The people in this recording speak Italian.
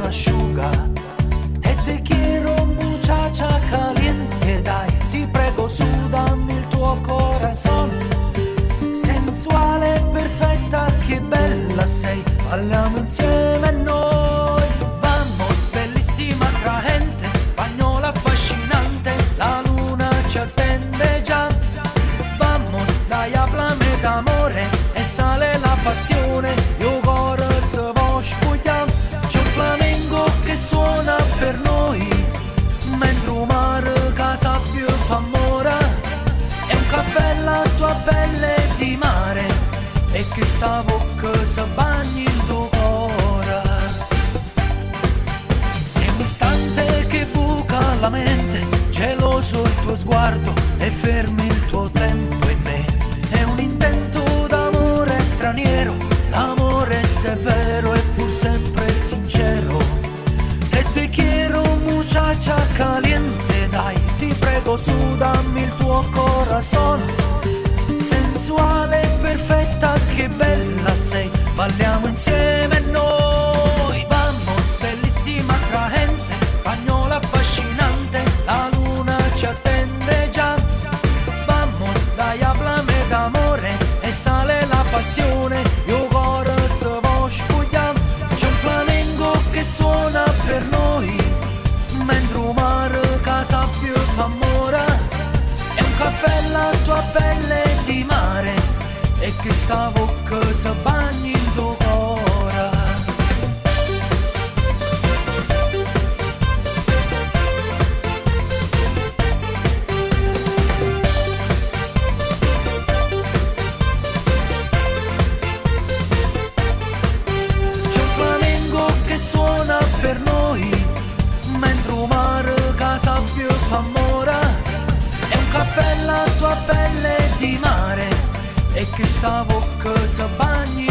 asciuga. E te quiero muchacha caliente, dai, ti prego su dammi il tuo corazon. Sensuale, perfetta, che bella sei, balliamo insieme noi. Vamos, bellissima, attraente, spagnola affascinante, la luna ci attende già. Vamos, dai, háblame d'amore, e sale la passione, io coro se vo spugliam. C'è un flamenco che suona per noi, mentre un mare che sabbia fa amore. È un caffè la tua pelle di mare, e che sta bocca si bagni il tuo cuore. Sei un istante che buca la mente, geloso il tuo sguardo e fermi il tuo tempo in me. È un intento d'amore straniero, l'amore è severo e pur sempre sincero. E te quiero muchacha caliente, dai, ti prego su dammi il tuo corazon. Sensuale, perfetta, che bella sei, balliamo insieme noi. Vamos, bellissima, attraente, spagnola affascinante, la luna ci attende già. Vamos, dai, háblame d'amore, e sale la passione, io coro se vo spugliam. C'è un flamenco che suona per noi, mentre un mare che sabbia fa amore. È un caffè la tua pelle di mare, e che sta bocca si bagni il tuo cuore. C'è un flamenco che suona per noi, mentre un mare che sabbia fa amore. È un caffè la tua pelle di mare, e che sta bocca si bagni